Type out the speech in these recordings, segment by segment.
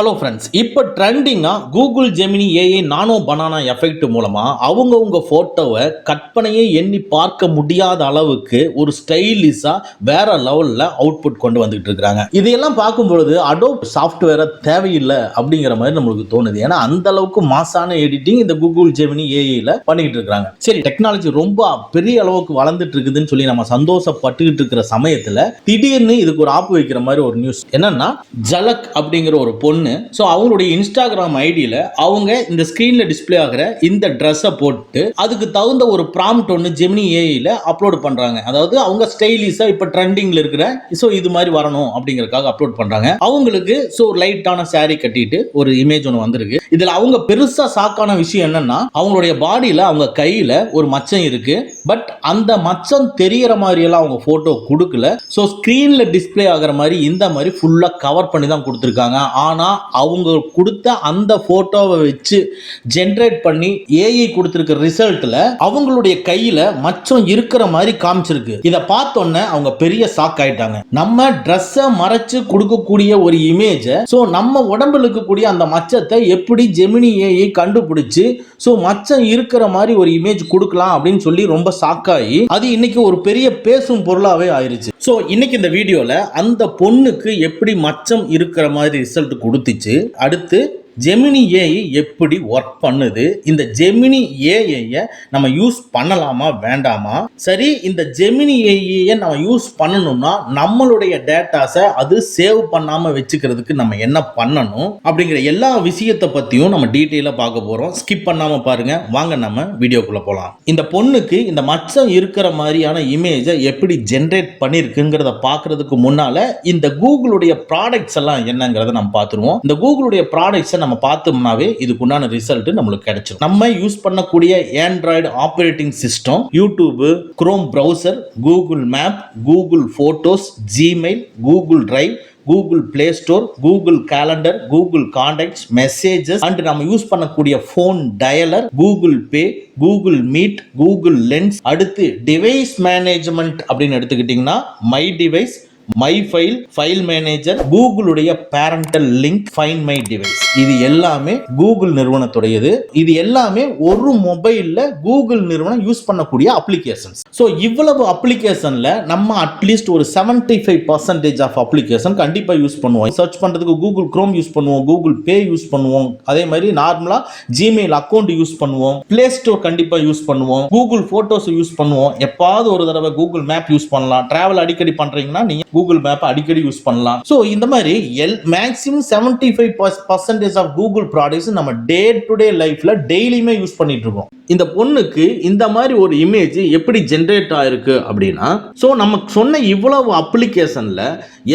Hello friends, இப்போ ட்ரெண்டிங்காக Google Gemini AI நானோ banana effect மூலமாக அவங்கவுங்க ஃபோட்டோவை கற்பனையே எண்ணி பார்க்க முடியாத அளவுக்கு ஒரு ஸ்டைலிஷாக வேற லெவலில் அவுட்புட் கொண்டு வந்துகிட்டு இருக்கிறாங்க. இதையெல்லாம் பார்க்கும்பொழுது அடோப் சாஃப்ட்வேரை தேவையில்லை அப்படிங்கிற மாதிரி நம்மளுக்கு தோணுது. ஏன்னா அந்த அளவுக்கு மாசான எடிட்டிங் இந்த கூகுள் ஜெமினி ஏஐல பண்ணிக்கிட்டு இருக்கிறாங்க. சரி, டெக்னாலஜி ரொம்ப பெரிய அளவுக்கு வளர்ந்துட்டு இருக்குதுன்னு சொல்லி நம்ம சந்தோஷப்பட்டுக்கிட்டு இருக்கிற சமயத்தில் திடீர்னு இதுக்கு ஒரு ஆப்பு வைக்கிற மாதிரி ஒரு நியூஸ் என்னன்னா, ஜலக் அப்படிங்கிற ஒரு பொண்ணு அவங்களுடைய இன்ஸ்டாகிராம் ஐடியில அவங்க இந்த ஸ்கிரீன்ல டிஸ்ப்ளே ஆகிற இந்த ட்ரெஸ்ஸை போட்டு அதுக்கு தகுந்த ஒரு ப்ராம்ப்ட் ஒன்று ஜெமினி ஏஐல அப்லோட் பண்றாங்க. அதாவது அவங்க ஸ்டைலிஷா இப்ப ட்ரெண்டிங்ல இருக்கிற இது மாதிரி வரணும் அப்படிங்கறதுக்காக அப்லோட் பண்றாங்க. அவங்களுக்கு லைட்டான சாரி கட்டிட்டு ஒரு இமேஜ் ஒன்று வந்திருக்கு. இதுல அவங்க பெருசா ஷாக்கான விஷயம் என்னன்னா, அவங்களுடைய பாடியில அவங்க கையில ஒரு மச்சம் இருக்கு. பட் அந்த மச்சம் தெரியற மாதிரி எல்லாம் அவங்க போட்டோ கொடுக்கல. ஸ்கிரீன்ல டிஸ்ப்ளே ஆகிற மாதிரி இந்த மாதிரி ஃபுல்லா கவர் பண்ணி தான் கொடுத்திருக்காங்க. ஆனா அவங்க கொடுத்த அந்த போட்டோவை வச்சு ஜெனரேட் பண்ணி ஏஐ கொடுத்திருக்கிற ரிசல்ட்ல அவங்களுடைய கையில மச்சம் இருக்கிற மாதிரி காமிச்சிருக்கு. இத பார்த்தோன்னே அவங்க பெரிய ஷாக் ஆயிட்டாங்க. நம்ம ட்ரெஸ்ஸை மறைச்சு கொடுக்கக்கூடிய ஒரு இமேஜ் நம்ம உடம்புல இருக்கக்கூடிய அந்த மச்சத்தை எப்படி ஜெமினி ஏஐ கண்டுபிடிச்சு மச்சம் இருக்கிற மாதிரி ஒரு இமேஜ் கொடுக்கலாம் அப்படின்னு சொல்லி ரொம்ப ஷாக் ஆகி அது இன்னைக்கு ஒரு பெரிய பேசும் பொருளாவே ஆயிருச்சு. இன்னைக்கு இந்த வீடியோல அந்த பொண்ணுக்கு எப்படி மச்சம் இருக்கிற மாதிரி ரிசல்ட் கொடுத்துச்சு, அடுத்து ஜெமினி ஏஐ எப்படி ஒர்க் பண்ணுது, இந்த ஜெமினி ஏஐயை நம்ம யூஸ் பண்ணலாமா வேண்டாமா, சரி இந்த ஜெமினி ஏஐயை நம்ம யூஸ் பண்ணணும்னா நம்மளுடைய டேட்டாஸை அது சேவ் பண்ணாம வச்சுக்கிறதுக்கு நம்ம என்ன பண்ணணும் அப்படிங்கிற எல்லா விஷயத்தை பத்தியும் நம்ம டீட்டெயிலாக பார்க்க போறோம். ஸ்கிப் பண்ணாம பாருங்க. வாங்க நம்ம வீடியோக்குள்ள போலாம். இந்த பொண்ணுக்கு இந்த மச்சம் இருக்கிற மாதிரியான இமேஜை எப்படி ஜென்ரேட் பண்ணிருக்குங்கிறத பார்க்கறதுக்கு முன்னால இந்த கூகுளுடைய ப்ராடக்ட்ஸ் எல்லாம் என்னங்கிறத நம்ம பார்த்துருவோம். இந்த கூகுளுடைய ப்ராடக்ட்ஸ் நம்ம பார்த்தோம்னாவே இதுக்குண்டான ரிசல்ட் நம்மளுக்கு கிடைச்சிடும். நம்ம யூஸ் பண்ணக்கூடிய Android operating system, YouTube, Chrome browser, Google Map, Google Photos, Gmail, Google Drive, Google Play Store, Google Calendar, Google Contacts, messages and நம்ம யூஸ் பண்ணக்கூடிய phone dialer, Google Pay, Google Meet, Google Lens, அடுத்து device management அப்படின்னு எடுத்துக்கிட்டீங்கன்னா my device, my file, file manager, கூகுளுடைய parental link, find my device, இது எல்லாமே Google நிறுவனத்துடையது. இது எல்லாமே ஒரு மொபைல்ல கூகுள் நிறுவனம் யூஸ் பண்ணக்கூடிய அப்ளிகேஷன்ஸ். இவ்வளவு அப்ளிகேஷன்ல நம்ம அட்லீஸ்ட் ஒரு 75% ஆஃப் அப்ளிகேஷன் கண்டிப்பா யூஸ் பண்ணுவோம். சர்ச் பண்றதுக்கு கூகுள் குரோம் யூஸ் பண்ணுவோம், கூகுள் பே யூஸ் பண்ணுவோம், அதே மாதிரி நார்மலா ஜிமெயில் அக்கௌண்ட் யூஸ் பண்ணுவோம், பிளே ஸ்டோர் கண்டிப்பா யூஸ் பண்ணுவோம், கூகுள் போட்டோஸ் யூஸ் பண்ணுவோம், எப்பாவது ஒரு தடவை கூகுள் மேப் யூஸ் பண்ணலாம். டிராவல் அடிக்கடி பண்றீங்கன்னா நீங்க கூகுள் மேப் அடிக்கடி யூஸ் பண்ணலாம். இந்த மாதிரி மேக்ஸிமம் 75% ஆஃப் கூகுள் ப்ராடக்ட்ஸ் நம்ம டே டு டே லைஃப்ல டெய்லியுமே யூஸ் பண்ணிட்டு இருக்கோம். இந்த பொண்ணுக்கு இந்த மாதிரி ஒரு இமேஜ் எப்படி ஜெனரேட் ஆயிருக்கு அப்படின்னா, நம்ம சொன்ன இவ்வளவு அப்ளிகேஷன்ல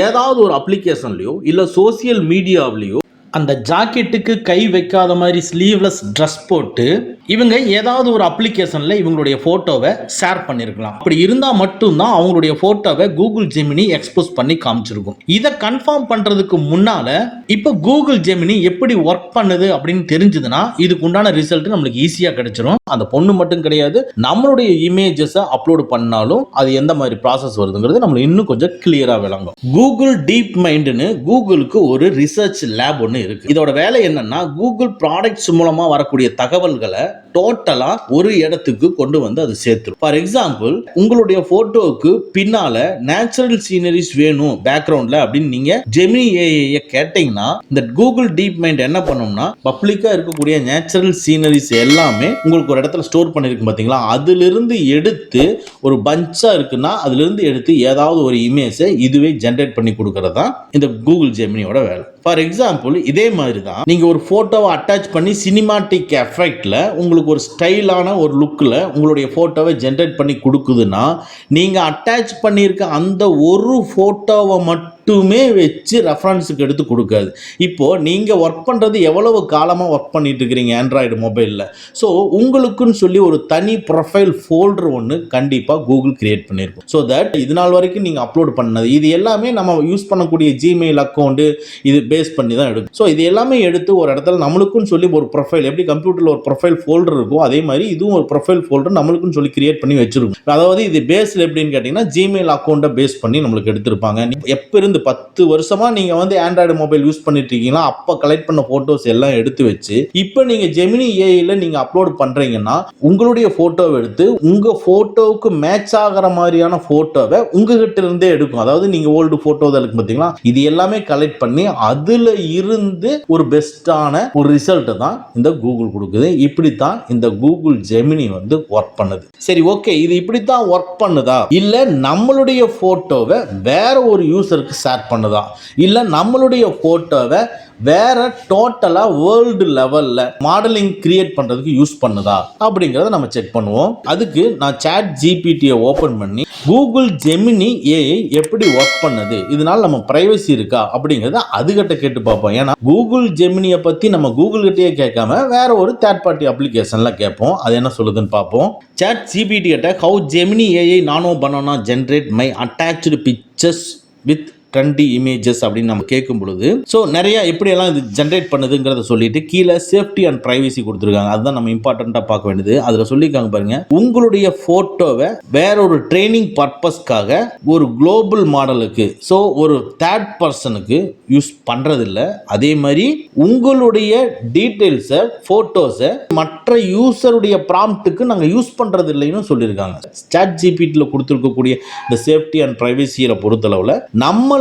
ஏதாவது ஒரு அப்ளிகேஷன்லயோ இல்ல சோசியல் மீடியாவிலயோ அந்த ஜாக்கெட்டுக்கு கை வைக்காத மாதிரி ஸ்லீவ்லெஸ் ட்ரெஸ் போட்டு இவங்க ஏதாவது ஒரு அப்ளிகேஷன்ல இவங்களுடைய போட்டோவை ஷேர் பண்ணிருக்கலாம். அப்படி இருந்தா மட்டும்தான் அவங்களுடைய போட்டோவை கூகுள் ஜெமினி எக்ஸ்போஸ் பண்ணி காமிச்சிருக்கும். இதை கன்ஃபார்ம் பண்றதுக்கு முன்னால இப்போ கூகுள் ஜெமினி எப்படி ஒர்க் பண்ணுது அப்படின்னு தெரிஞ்சதுன்னா இதுக்கு உண்டான ரிசல்ட் நம்மளுக்கு ஈஸியா கிடைச்சிரும். அந்த பொண்ணு மட்டும் கிடையாது, நம்மளுடைய இமேஜஸ் அப்லோட் பண்ணாலும் அது எந்த மாதிரி ப்ராசஸ் வருதுங்கிறது நம்மளுக்கு இன்னும் கொஞ்சம் கிளியரா விளங்கும். கூகுள் டீப் மைண்ட்னு கூகுளுக்கு ஒரு ரிசர்ச் லேப் ஒன்று இருக்கு. இதோட வேலை என்னன்னா, கூகுள் ப்ராடக்ட்ஸ் மூலமா வரக்கூடிய தகவல்களை டோட்டலா ஒரு இடத்துக்கு கொண்டு வந்து அது சேர்த்துரும். ஃபார் எக்ஸாம்பிள், உங்களுடைய போட்டோவுக்கு பின்னால நேச்சுரல் சீனரிஸ் வேணும் பேக்ரவுண்ட்ல அப்படின்னு நீங்க ஜெமினி ஏஐ கேட்டீங்கன்னா இந்த கூகுள் டீப் மைண்ட் என்ன பண்ணும்னா, பப்ளிக்கா இருக்கக்கூடிய நேச்சுரல் சீனரிஸ் எல்லாமே உங்களுக்கு ஒரு இடத்துல ஸ்டோர் பண்ணிருக்கு பாத்தீங்களா, அதுல இருந்து எடுத்து ஒரு பஞ்சா இருக்குன்னா அதுல இருந்து எடுத்து ஏதாவது ஒரு இமேஜை இதுவே ஜெனரேட் பண்ணி கொடுக்கறது தான் இந்த கூகுள் ஜெமினியோட வேலை. ஃபார் எக்ஸாம்பிள், இதே மாதிரி தான் நீங்க ஒரு போட்டோவை அட்டாச் பண்ணி சினிமாட்டிக் எஃபெக்ட்ல உங்களுக்கு ஒரு ஸ்டைலான ஒரு லுக்ல உங்களுடைய போட்டோவை ஜெனரேட் பண்ணி கொடுக்குதுன்னா, நீங்க அட்டாச் பண்ணியிருக்க அந்த ஒரு போட்டோவை மட்டுமே வச்சு ரெஃபரன்ஸுக்கு எடுத்து கொடுக்காது. இப்போ நீங்க ஒர்க் பண்றது எவ்வளவு காலமா ஒர்க் பண்ணிட்டு இருக்கிறீங்க ஆண்ட்ராய்டு மொபைல்ல, உங்களுக்குன்னு சொல்லி ஒரு தனி ப்ரொஃபைல் ஃபோல்டர் ஒன்று கண்டிப்பா கூகுள் கிரியேட் பண்ணிருக்கும். தட் இது நாள் வரைக்கும் நீங்க அப்லோட் பண்ணது இது எல்லாமே நம்ம யூஸ் பண்ணக்கூடிய ஜிமெயில் அக்கௌண்ட் இது பேஸ் பண்ணி தான் எடுக்கும். இது எல்லாமே எடுத்து ஒரு இடத்துல நம்மளுக்குன்னு சொல்லி ஒரு ப்ரொஃபைல், எப்படி கம்ப்யூட்டர்ல ஒரு ப்ரொஃபைல் ஃபோல்டர் இருக்கும் அதே மாதிரி இதுவும் ஒரு ப்ரொஃபைல் ஃபோல்டர் நம்மளுக்குன்னு சொல்லி கிரியேட் பண்ணி வச்சிருக்கும். அதாவது இது பேஸ்ல எப்படின்னு கேட்டீங்கன்னா ஜிமெயில் அக்கௌண்ட்டை பேஸ் பண்ணி நம்மளுக்கு எடுத்திருப்பாங்க. எப்ப இருந்து இருந்து 10 வருஷமா நீங்க வந்து ஆண்ட்ராய்டு மொபைல் யூஸ் பண்ணிட்டு இருக்கீங்களா, அப்ப கலெக்ட் பண்ண போட்டோஸ் எல்லாம் எடுத்து வச்சு இப்போ நீங்க ஜெமினி ஏஐல நீங்க அப்லோட் பண்றீங்கன்னா உங்களுடைய போட்டோவை எடுத்து உங்க போட்டோவுக்கு மேட்ச் ஆகிற மாதிரியான போட்டோவை உங்ககிட்ட இருந்தே எடுக்கும். அதாவது நீங்க ஓல்டு போட்டோ இருக்கு பாத்தீங்களா, இது எல்லாமே கலெக்ட் பண்ணி அதுல இருந்து ஒரு பெஸ்டான ஒரு ரிசல்ட் தான் இந்த கூகுள் கொடுக்குது. இப்படித்தான் இந்த கூகுள் ஜெமினி வந்து ஒர்க் பண்ணுது. சரி, ஓகே, இது இப்படித்தான் ஒர்க் பண்ணுதா, இல்ல நம்மளுடைய போட்டோவை வேற ஒரு யூசருக்கு ஷேர் பண்ணுதா, இல்ல நம்மளுடைய போட்டோவை வேற டோட்டலா வேர்ல்டு லெவல்ல மாடலிங் கிரியேட் பண்றதுக்கு யூஸ் பண்ணுதா அப்படிங்கறத நம்ம செக் பண்ணுவோம். அதுக்கு நான் சாட் ஜிபிடியை ஓபன் பண்ணி கூகுள் ஜெமினி ஏஐ எப்படி ஒர்க் பண்ணுது, இதனால நம்ம பிரைவசி இருக்கா அப்படிங்கறத அதுகிட்ட கேட்டு பார்ப்போம். ஏன்னா கூகுள் ஜெமினியை பத்தி நம்ம கூகுள் கிட்டயே கேட்காம வேற ஒரு தேர்ட் பார்ட்டி அப்ளிகேஷன்ல கேட்போம். அது என்ன சொல்லுதுன்னு பார்ப்போம். சாட் ஜிபிடி கிட்ட how Gemini AI nano banana generate my attached pictures with trendy images அப்படின்னு நம்ம கேட்கும் பொழுது ஸோ நிறைய எப்படியெல்லாம் இது ஜென்ரேட் பண்ணுதுங்கிறத சொல்லிட்டு கீழே சேஃப்டி அண்ட் பிரைவசி கொடுத்துருக்காங்க. அதுதான் நம்ம இம்பார்ட்டண்ட்டாக பார்க்க வேண்டியது. அதில் சொல்லியிருக்காங்க பாருங்க, உங்களுடைய போட்டோவை வேற ஒரு ட்ரைனிங் பர்பஸ்க்காக ஒரு குளோபல் மாடலுக்கு ஸோ ஒரு தேர்ட் பர்சனுக்கு யூஸ் பண்றதில்ல. அதே மாதிரி உங்களுடைய டீட்டெயில்ஸை போட்டோஸை மற்ற யூசருடைய ப்ராம்ப்ட்டுக்கு நாங்கள் யூஸ் பண்றது இல்லைன்னு சொல்லியிருக்காங்க. சாட் ஜிபிடியில் கொடுத்துருக்கக்கூடிய இந்த சேஃப்டி அண்ட் பிரைவசியை பொறுத்தளவில்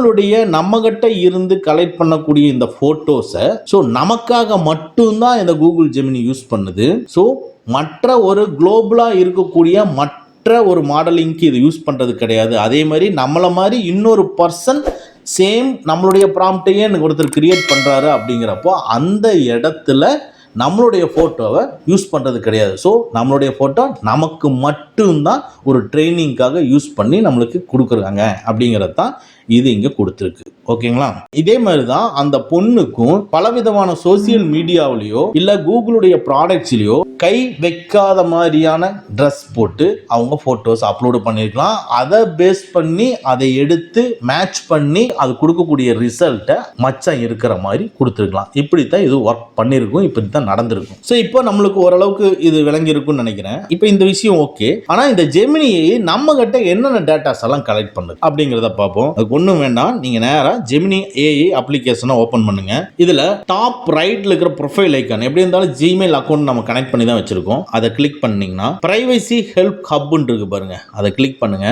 நம்மகிட்ட இருந்து கலெக்ட் பண்ணக்கூடிய இந்த போட்டோஸை ஸோ நமக்காக மட்டும்தான் இந்த கூகுள் ஜெமினி யூஸ் பண்ணுது. ஸோ மற்ற ஒரு குளோபலா இருக்கக்கூடிய மற்ற ஒரு மாடலிங்க்கு இது யூஸ் பண்றது கிடையாது. அதே மாதிரி நம்மள மாதிரி இன்னொரு பர்சன் சேம் நம்மளுடைய ப்ராம்ப்டையே ஒருத்தர் கிரியேட் பண்றாரு அப்படிங்கிறப்போ அந்த இடத்துல நம்மளுடைய போட்டோவை யூஸ் பண்றது கிடையாது. ஸோ நம்மளுடைய போட்டோ நமக்கு மட்டும்தான் ஒரு ட்ரைனிங்காக யூஸ் பண்ணி நம்மளுக்கு கொடுக்குறாங்க அப்படிங்கிறது தான் இது இங்க கொடுத்துருக்கு. ஓகேங்களா? இதே மாதிரி தான் அந்த பொண்ணுக்கும் பலவிதமான சோசியல் மீடியாவிலையோ இல்ல கூகுளுடைய ப்ராடக்ட்ஸ்லயோ கை வைக்காத மாதிரியான ட்ரெஸ் போட்டு அவங்க போட்டோஸ் அப்லோடு பண்ணிருக்கலாம். அதை பேஸ் பண்ணி அதை எடுத்து மேட்ச் பண்ணி அது கொடுக்கக்கூடிய ரிசல்ட்டை மச்சம் இருக்கிற மாதிரி கொடுத்துருக்கலாம். இப்படித்தான் இது ஒர்க் பண்ணிருக்கும், இப்படித்தான் நடந்திருக்கும். ஸோ இப்போ நம்மளுக்கு ஓரளவுக்கு இது விளங்கி இருக்கும்னு நினைக்கிறேன். இப்போ இந்த விஷயம் ஓகே. ஆனா இந்த ஜெமினி நம்ம கிட்ட என்னென்ன டேட்டாஸ் எல்லாம் கலெக்ட் பண்ணுது அப்படிங்கிறத பார்ப்போம். ஒன்றும் வேண்டாம், நீங்க நேரா ஜெமினி ஏஐ அப்ளிகேஷனை ஓபன் பண்ணுங்க. இதுல டாப் ரைட்ல இருக்கிற ப்ரொஃபைல் ஐக்கான் எப்படி இருந்தாலும் ஜிமெயில் அக்கௌண்ட் நம்ம கனெக்ட் பண்ணி தான் வச்சிருக்கோம். அதை கிளிக் பண்ணீங்கன்னா பிரைவசி ஹெல்ப் ஹப்னு இருக்கு பாருங்க, அதை கிளிக் பண்ணுங்க.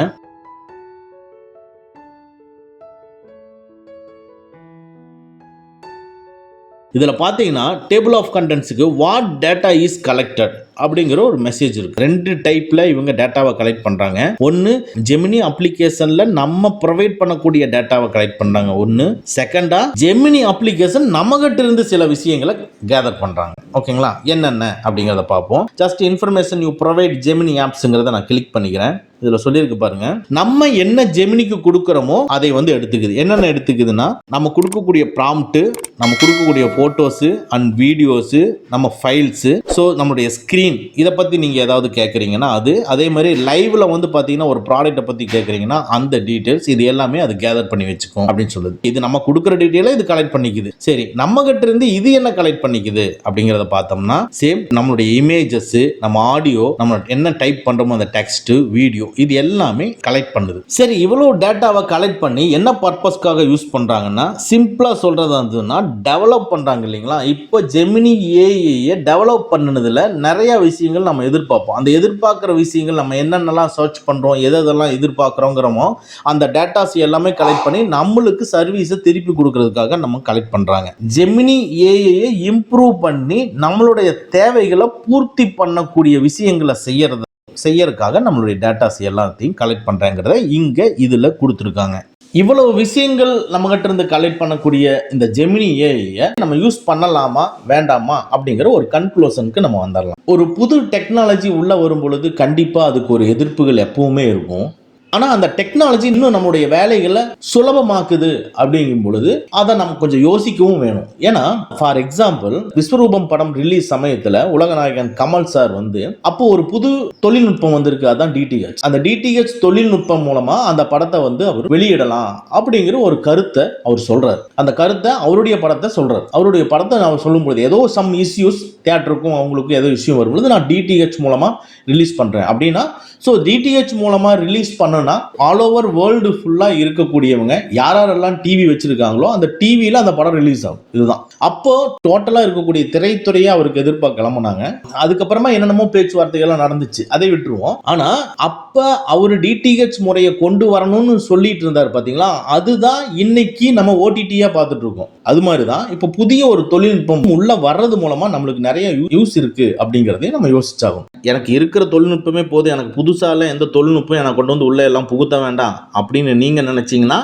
இதில் பார்த்தீங்கன்னா டேபிள் ஆஃப் கண்டென்ட்ஸுக்கு வாட் டேட்டா இஸ் கலெக்டட் அப்படிங்கிற ஒரு மெசேஜ் இருக்கு. ரெண்டு டைப்ல இவங்க டேட்டாவை கலெக்ட் பண்றாங்க. ஒன்னு ஜெமினி அப்ளிகேஷன்ல நம்ம ப்ரொவைட் பண்ணக்கூடிய டேட்டாவை கலெக்ட் பண்றாங்க. ஒன்னு செகண்டா ஜெமினி அப்ளிகேஷன் நம்மகிட்ட இருந்து சில விஷயங்களை கேதர் பண்றாங்க. ஓகேங்களா? என்னென்ன அப்படிங்கிறத பார்ப்போம். Just information you provide Gemini ஆப்ஸ்ங்கிறத நான் கிளிக் பண்ணிக்கிறேன். இதுல சொல்லியிருக்கு பாருங்க, நம்ம என்ன ஜெமினிக்கு கொடுக்கறோமோ அதை வந்து எடுத்துக்குது. என்னென்ன எடுத்துக்குதுன்னா நம்ம கொடுக்கக்கூடிய ப்ராம்ப்ட், நம்ம கொடுக்கக்கூடிய போட்டோஸ் அண்ட் வீடியோஸ், நம்ம ஃபைல்ஸ், ஸோ நம்மளுடைய ஸ்கிரீன், இதை பத்தி நீங்க ஏதாவது கேட்குறீங்கன்னா அது, அதே மாதிரி லைவ்ல வந்து பாத்தீங்கன்னா ஒரு ப்ராடக்ட்டை பத்தி கேட்குறீங்கன்னா அந்த டீடைல்ஸ், இது எல்லாமே அது கேதர் பண்ணி வச்சுக்கும் அப்படின்னு சொல்லுது. இது நம்ம கொடுக்குற டீடைலை இது கலெக்ட் பண்ணிக்குது. சரி, நம்ம கிட்ட இருந்து இது என்ன கலெக்ட் பண்ணிக்குது அப்படிங்கிறத பார்த்தோம்னா சேம் நம்மளுடைய இமேஜஸ், நம்ம ஆடியோ, நம்ம என்ன டைப் பண்றோமோ அந்த டெக்ஸ்ட், வீடியோ, இது எல்லாமே கலெக்ட் பண்ணுது. சரி, இவ்வளவு டேட்டாவை கலெக்ட் பண்ணி என்ன பர்பஸ்க்காக யூஸ் பண்றாங்கன்னா, சிம்பிளா சொல்றதா இருந்ததுன்னா டெவலப் பண்றாங்க இல்லைங்களா? இப்போ ஜெமினி ஏஐ டெவலப் பண்ணதுல நிறைய விஷயங்கள் நம்ம எதிர்பார்ப்போம். அந்த எதிர்பார்க்கிற விஷயங்கள் நம்ம என்னென்னலாம் சர்ச் பண்றோம், எதெல்லாம் எதிர்பார்க்கிறோங்கிறோமோ அந்த டேட்டாஸ் எல்லாமே கலெக்ட் பண்ணி நம்மளுக்கு சர்வீஸை திருப்பி கொடுக்கறதுக்காக நம்ம கலெக்ட் பண்றாங்க. ஜெமினி ஏஐ இம்ப்ரூவ் பண்ணி நம்மளுடைய தேவைகளை பூர்த்தி பண்ணக்கூடிய விஷயங்களை செய்யறதுக்காக நம்மளுடைய டேட்டாஸ் எல்லாத்தையும் கலெக்ட் பண்றாங்கிறத இங்க இதுல கொடுத்துருக்காங்க. இவ்வளவு விஷயங்கள் நம்ம கிட்ட இருந்து கலெக்ட் பண்ணக்கூடிய இந்த ஜெமினி ஏஐ நம்ம யூஸ் பண்ணலாமா வேண்டாமா அப்படிங்கிற ஒரு கன்க்ளூஷனுக்கு நம்ம வந்துடலாம். ஒரு புது டெக்னாலஜி உள்ள வரும் பொழுது கண்டிப்பா அதுக்கு ஒரு எதிர்ப்புகள் எப்பவுமே இருக்கும். ஆனா அந்த டெக்னாலஜி இன்னும் நம்மளுடைய வேலைகளை சுலபமாக்குது அப்படிங்கும் பொழுது அதை நம்ம கொஞ்சம் யோசிக்கவும் வேணும். ஏன்னா ஃபார் எக்ஸாம்பிள் விஸ்வரூபம் படம் ரிலீஸ் சமயத்துல உலகநாயகன் கமல் சார் வந்து அப்போ ஒரு புது தொழில்நுட்பம் வந்திருக்கு, அதான் டிடிஹெச். அந்த டிடிஹெச் தொழில்நுட்பம் மூலமா அந்த படத்தை வந்து அவர் வெளியிடலாம் அப்படிங்கிற ஒரு கருத்தை அவர் சொல்றாரு. அந்த கருத்தை அவருடைய படத்தை சொல்றாரு. அவருடைய படத்தை அவர் சொல்லும் பொழுது ஏதோ சம் இஷ்யூஸ் தியேட்டருக்கும் அவங்களுக்கும் ஏதோ இஷ்யூ வரும்பொழுது நான் டிடிஹெச் மூலமா ரிலீஸ் பண்றேன் அப்படின்னா, ஸோ டிடிஹெச் மூலமா ரிலீஸ் பண்ணணும் என்னன்னா ஆல் ஓவர் வேர்ல்டு ஃபுல்லா இருக்கக்கூடியவங்க யாரெல்லாம் டிவி வச்சிருக்காங்களோ அந்த டிவியில அந்த படம் ரிலீஸ் ஆகும். இதுதான் அப்போ டோட்டலா இருக்கக்கூடிய திரைத்துறையை அவருக்கு எதிர்பார்க்க கிளம்புனாங்க. அதுக்கப்புறமா என்னென்னமோ பேச்சுவார்த்தைகள் நடந்துச்சு, அதை விட்டுருவோம். ஆனா அப்ப அவரு டிடிஹெச் முறையை கொண்டு வரணும்னு சொல்லிட்டு இருந்தாரு பாத்தீங்களா, அதுதான் இன்னைக்கு நம்ம ஓடிடியா பார்த்துட்டு இருக்கோம். அது மாதிரிதான் இப்ப புதிய ஒரு தொழில்நுட்பம் உள்ள வர்றது மூலமா நம்மளுக்கு நிறைய யூஸ் இருக்கு அப்படிங்கறதையும் நம்ம யோசிச்சாகும். எனக்கு இருக்கிற தொழில்நுட்பமே போதும், எனக்கு புதுசால எந்த தொழில்நுட்பம் எனக்கு கொண்டு வந்து உள்ள எல்லாம் புகுத்த வேண்டாம் அப்படின்னு நீங்க நினைச்சீங்கன்னா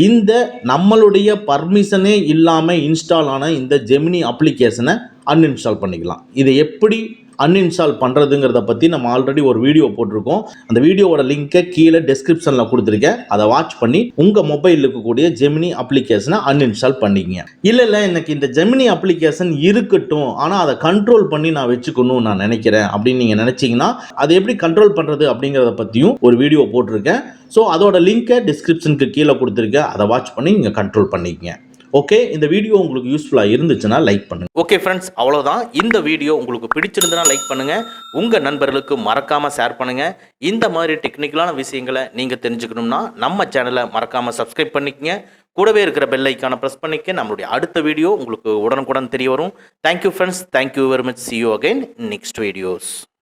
இந்த நம்மளுடைய பர்மிஷனே இல்லாம இன்ஸ்டால் ஆன இந்த ஜெமினி அப்ளிகேஷனை அன்இன்ஸ்டால் பண்ணிக்கலாம். இதை எப்படி அன்இன்ஸ்டால் பண்ணுறதுங்கிறத பற்றி நம்ம ஆல்ரெடி ஒரு வீடியோ போட்டிருக்கோம். அந்த வீடியோவோட லிங்கை கீழே டெஸ்கிரிப்ஷனில் கொடுத்துருக்கேன். அதை வாட்ச் பண்ணி உங்கள் மொபைலில் இருக்கக்கூடிய ஜெமினி அப்ளிகேஷனை அன்இன்ஸ்டால் பண்ணிக்கங்க. இல்லை எனக்கு இந்த ஜெமினி அப்ளிகேஷன் இருக்கட்டும், ஆனால் அதை கண்ட்ரோல் பண்ணி நான் வச்சுக்கணும்னு நான் நினைக்கிறேன் அப்படின்னு நீங்கள் நினச்சிங்கன்னா அதை எப்படி கண்ட்ரோல் பண்ணுறது அப்படிங்கிறத பற்றியும் ஒரு வீடியோ போட்டிருக்கேன். ஸோ அதோட லிங்கை டிஸ்கிரிப்ஷனுக்கு கீழே கொடுத்துருக்கேன். அதை வாட்ச் பண்ணி நீங்கள் கண்ட்ரோல் பண்ணிக்கங்க. ஓகே, இந்த வீடியோ உங்களுக்கு யூஸ்ஃபுல்லாக இருந்துச்சுன்னா லைக் பண்ணுங்க. ஓகே ஃப்ரெண்ட்ஸ், அவ்வளோதான். இந்த வீடியோ உங்களுக்கு பிடிச்சிருந்தனா லைக் பண்ணுங்க, உங்கள் நண்பர்களுக்கு மறக்காமல் ஷேர் பண்ணுங்க. இந்த மாதிரி டெக்னிக்கலான விஷயங்களை நீங்கள் தெரிஞ்சுக்கணும்னா நம்ம சேனலை மறக்காமல் சப்ஸ்கிரைப் பண்ணிக்கங்க. கூடவே இருக்கிற பெல் ஐக்கானை ப்ரெஸ் பண்ணிக்க. நம்மளுடைய அடுத்த வீடியோ உங்களுக்கு உடனுக்குடன் தெரிய வரும். Thank you friends, thank you very much. See you again in next videos.